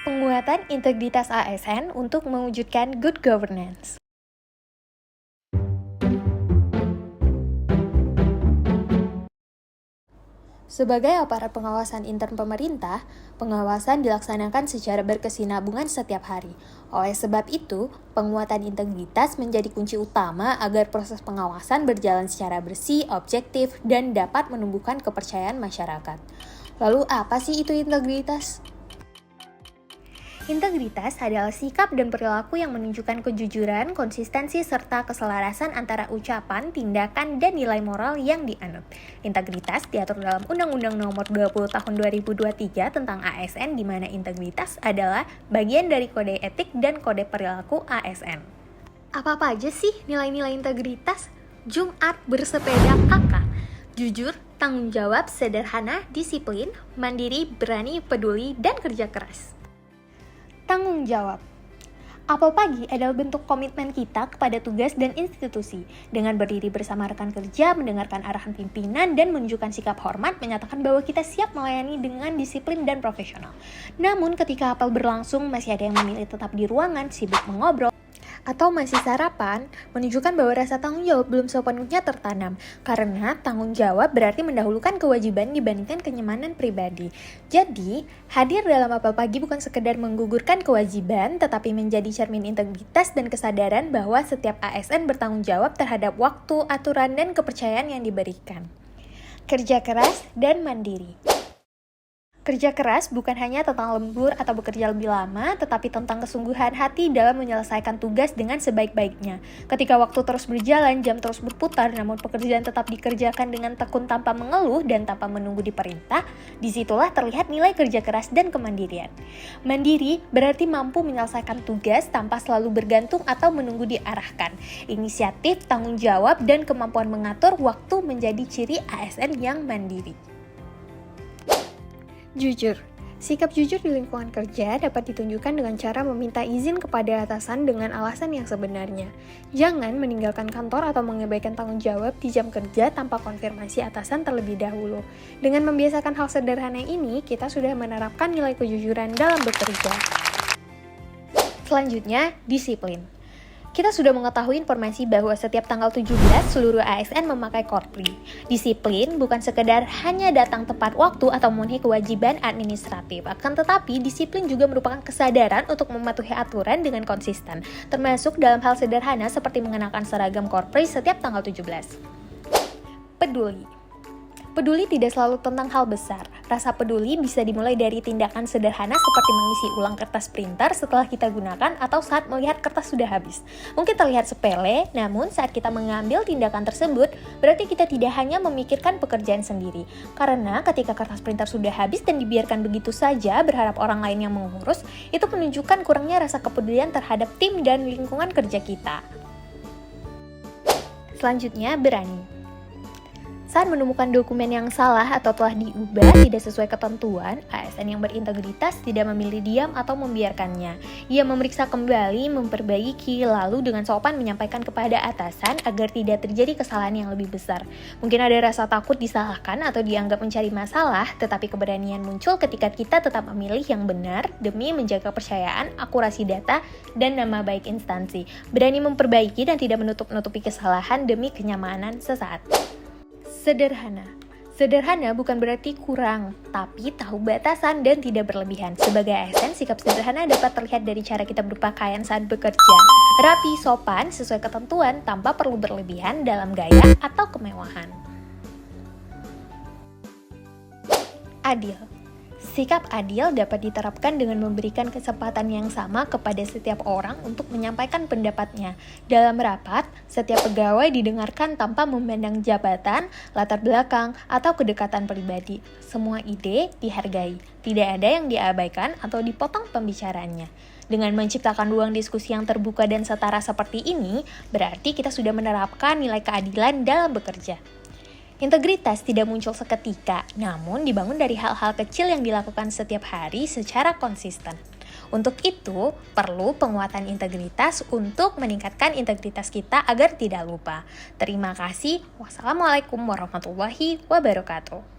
Penguatan integritas ASN untuk mewujudkan good governance. Sebagai aparat pengawasan intern pemerintah, pengawasan dilaksanakan secara berkesinambungan setiap hari. Oleh sebab itu, penguatan integritas menjadi kunci utama agar proses pengawasan berjalan secara bersih, objektif, dan dapat menumbuhkan kepercayaan masyarakat. Lalu apa sih itu integritas? Integritas adalah sikap dan perilaku yang menunjukkan kejujuran, konsistensi, serta keselarasan antara ucapan, tindakan, dan nilai moral yang dianut. Integritas diatur dalam Undang-Undang Nomor 20 Tahun 2023 tentang ASN, di mana integritas adalah bagian dari kode etik dan kode perilaku ASN. Apa-apa aja sih nilai-nilai integritas? Jumat bersepeda kakak. Jujur, tanggung jawab, sederhana, disiplin, mandiri, berani, peduli, dan kerja keras. Tanggung jawab. Apel pagi adalah bentuk komitmen kita kepada tugas dan institusi. Dengan berdiri bersama rekan kerja, mendengarkan arahan pimpinan, dan menunjukkan sikap hormat, menyatakan bahwa kita siap melayani dengan disiplin dan profesional. Namun ketika apel berlangsung, masih ada yang memilih tetap di ruangan, sibuk mengobrol, atau masih sarapan, menunjukkan bahwa rasa tanggung jawab belum sepenuhnya tertanam. Karena tanggung jawab berarti mendahulukan kewajiban dibandingkan kenyamanan pribadi. Jadi, hadir dalam apel pagi bukan sekedar menggugurkan kewajiban, tetapi menjadi cermin integritas dan kesadaran bahwa setiap ASN bertanggung jawab terhadap waktu, aturan, dan kepercayaan yang diberikan. Kerja keras dan mandiri. Kerja keras bukan hanya tentang lembur atau bekerja lebih lama, tetapi tentang kesungguhan hati dalam menyelesaikan tugas dengan sebaik-baiknya. Ketika waktu terus berjalan, jam terus berputar, namun pekerjaan tetap dikerjakan dengan tekun tanpa mengeluh dan tanpa menunggu diperintah, disitulah terlihat nilai kerja keras dan kemandirian. Mandiri berarti mampu menyelesaikan tugas tanpa selalu bergantung atau menunggu diarahkan. Inisiatif, tanggung jawab, dan kemampuan mengatur waktu menjadi ciri ASN yang mandiri. Jujur. Sikap jujur di lingkungan kerja dapat ditunjukkan dengan cara meminta izin kepada atasan dengan alasan yang sebenarnya. Jangan meninggalkan kantor atau mengabaikan tanggung jawab di jam kerja tanpa konfirmasi atasan terlebih dahulu. Dengan membiasakan hal sederhana ini, kita sudah menerapkan nilai kejujuran dalam bekerja. Selanjutnya, disiplin. Kita sudah mengetahui informasi bahwa setiap tanggal 17 seluruh ASN memakai korpri. Disiplin bukan sekedar hanya datang tepat waktu atau memenuhi kewajiban administratif. Akan tetapi, disiplin juga merupakan kesadaran untuk mematuhi aturan dengan konsisten, termasuk dalam hal sederhana seperti mengenakan seragam korpri setiap tanggal 17. Peduli. Peduli tidak selalu tentang hal besar. Rasa peduli bisa dimulai dari tindakan sederhana seperti mengisi ulang kertas printer setelah kita gunakan atau saat melihat kertas sudah habis. Mungkin terlihat sepele, namun saat kita mengambil tindakan tersebut, berarti kita tidak hanya memikirkan pekerjaan sendiri. Karena ketika kertas printer sudah habis dan dibiarkan begitu saja berharap orang lain yang mengurus, itu menunjukkan kurangnya rasa kepedulian terhadap tim dan lingkungan kerja kita. Selanjutnya, berani. Saat menemukan dokumen yang salah atau telah diubah tidak sesuai ketentuan, ASN yang berintegritas tidak memilih diam atau membiarkannya. Ia memeriksa kembali, memperbaiki, lalu dengan sopan menyampaikan kepada atasan agar tidak terjadi kesalahan yang lebih besar. Mungkin ada rasa takut disalahkan atau dianggap mencari masalah, tetapi keberanian muncul ketika kita tetap memilih yang benar demi menjaga kepercayaan, akurasi data, dan nama baik instansi. Berani memperbaiki dan tidak menutup-nutupi kesalahan demi kenyamanan sesaat. Sederhana. Sederhana bukan berarti kurang, tapi tahu batasan dan tidak berlebihan. Sebagai ASN, sikap sederhana dapat terlihat dari cara kita berpakaian saat bekerja. Rapi, sopan, sesuai ketentuan, tanpa perlu berlebihan dalam gaya atau kemewahan. Adil. Sikap adil dapat diterapkan dengan memberikan kesempatan yang sama kepada setiap orang untuk menyampaikan pendapatnya. Dalam rapat, setiap pegawai didengarkan tanpa memandang jabatan, latar belakang, atau kedekatan pribadi. Semua ide dihargai, tidak ada yang diabaikan atau dipotong pembicaranya. Dengan menciptakan ruang diskusi yang terbuka dan setara seperti ini, berarti kita sudah menerapkan nilai keadilan dalam bekerja. Integritas tidak muncul seketika, namun dibangun dari hal-hal kecil yang dilakukan setiap hari secara konsisten. Untuk itu, perlu penguatan integritas untuk meningkatkan integritas kita agar tidak lupa. Terima kasih. Wassalamualaikum warahmatullahi wabarakatuh.